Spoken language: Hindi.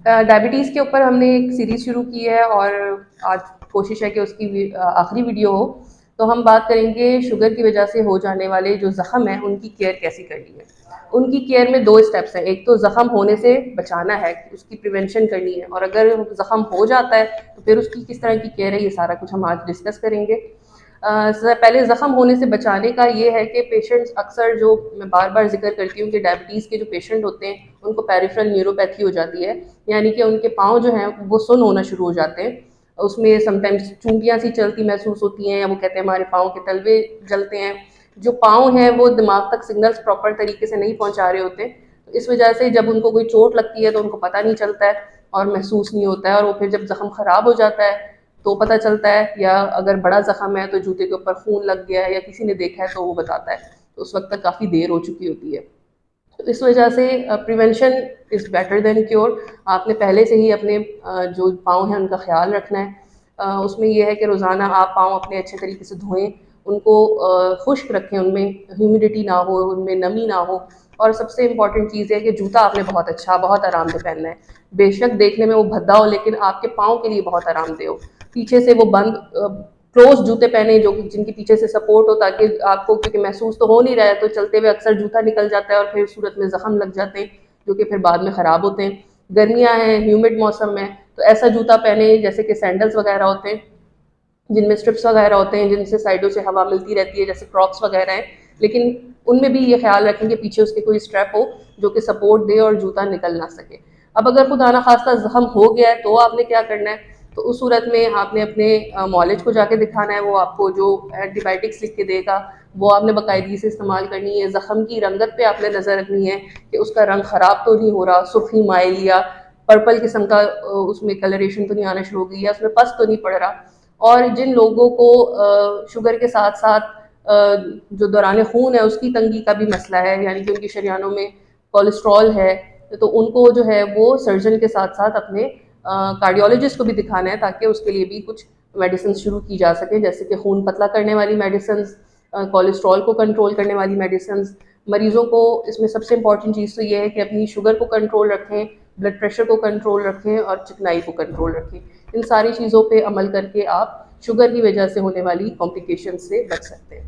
डायबिटीज़ के ऊपर हमने एक सीरीज़ शुरू की है और आज कोशिश है कि उसकी आखिरी वीडियो हो। तो हम बात करेंगे शुगर की वजह से हो जाने वाले जो ज़ख़म हैं उनकी केयर कैसे करनी है। उनकी केयर में 2 स्टेप्स हैं, एक तो ज़ख़म होने से बचाना है, उसकी प्रिवेंशन करनी है, और अगर ज़ख़म हो जाता है तो फिर उसकी किस तरह की केयर है, ये सारा कुछ हम आज डिस्कस करेंगे। पहले ज़ख़म होने से बचाने का ये है कि पेशेंट्स अक्सर, जो मैं बार बार जिक्र करती हूँ कि डायबिटीज़ के जो पेशेंट होते हैं उनको पेरिफेरल न्यूरोपैथी हो जाती है, यानी कि उनके पाँव जो हैं वो सुन्न होना शुरू हो जाते हैं। उसमें समटाइम्स चूंटियाँ सी चलती महसूस होती हैं, या वो कहते हैं हमारे पाँव के तलवे जलते हैं। जो पाँव हैं वो दिमाग तक सिग्नल्स प्रॉपर तरीके से नहीं पहुँचा रहे होते, तो इस वजह से जब उनको कोई चोट लगती है तो उनको पता नहीं चलता है और महसूस नहीं होता है, और वो फिर जब ज़ख़म ख़राब हो जाता है तो पता चलता है, या अगर बड़ा ज़ख़म है तो जूते के ऊपर खून लग गया है या किसी ने देखा है तो वो बताता है, तो उस वक्त तक काफ़ी देर हो चुकी होती है। तो इस वजह से prevention is better than cure. आपने पहले से ही अपने जो पाँव हैं उनका ख्याल रखना है। उसमें यह है कि रोज़ाना आप पाँव अपने अच्छे तरीके से धोएं, उनको खुश्क रखें, उनमें ह्यूमिडिटी ना हो, उनमें नमी ना हो, और सबसे इम्पॉर्टेंट चीज़ है कि जूता आपने बहुत अच्छा, बहुत आरामदेह पहनना है। बेशक देखने में वो भद्दा हो, लेकिन आपके पाँव के लिए बहुत आरामदेह हो। पीछे से वो बंद क्लोज जूते पहने जो जिनकी पीछे से सपोर्ट हो, ताकि आपको, क्योंकि महसूस तो हो नहीं रहा है, तो चलते हुए अक्सर जूता निकल जाता है और फिर सूरत में ज़ख़म लग जाते हैं जो कि फिर बाद में ख़राब होते हैं। गर्मियाँ हैं, ह्यूमिड मौसम है, तो ऐसा जूता पहने जैसे कि सैंडल्स वगैरह होते हैं जिनमें स्ट्रिप्स वगैरह होते हैं, जिनसे साइडों से हवा मिलती रहती है, जैसे क्रॉक्स वगैरह हैं, लेकिन उनमें भी ये ख्याल रखें कि पीछे उसके कोई स्ट्रैप हो जो कि सपोर्ट दे और जूता निकल ना सके। अब अगर खुदा ना खास्ता ज़ख़म हो गया है तो आपने क्या करना है, तो उस सूरत में आपने अपने मॉलिज को जाके दिखाना है। वो आपको जो एंटीबायोटिक्स लिख के देगा वो आपने बाकायदगी से इस्तेमाल करनी है। ज़ख़म की रंगत पे आपने नज़र रखनी है कि उसका रंग ख़राब तो नहीं हो रहा, सुर्खी माइल या पर्पल किस्म का उसमें कलरेशन तो नहीं आना शुरू हो गई, या उसमें पस तो नहीं पड़ रहा। और जिन लोगों को शुगर के साथ साथ जो दौरान खून है उसकी तंगी का भी मसला है, यानी कि उनकी शरीयानों में कोलेस्ट्रॉल है, तो उनको जो है वो सर्जन के साथ साथ अपने कार्डियोलॉजिस्ट को भी दिखाना है, ताकि उसके लिए भी कुछ मेडिसिन शुरू की जा सके, जैसे कि खून पतला करने वाली मेडिसिन, कोलेस्ट्रॉल को कंट्रोल करने वाली मेडिसिन। मरीज़ों को इसमें सबसे इंपॉर्टेंट चीज़ तो ये है कि अपनी शुगर को कंट्रोल रखें, ब्लड प्रेशर को कंट्रोल रखें और चिकनाई को कंट्रोल रखें। इन सारी चीज़ों पे अमल करके आप शुगर की वजह से होने वाली कॉम्प्लिकेशन से बच सकते हैं।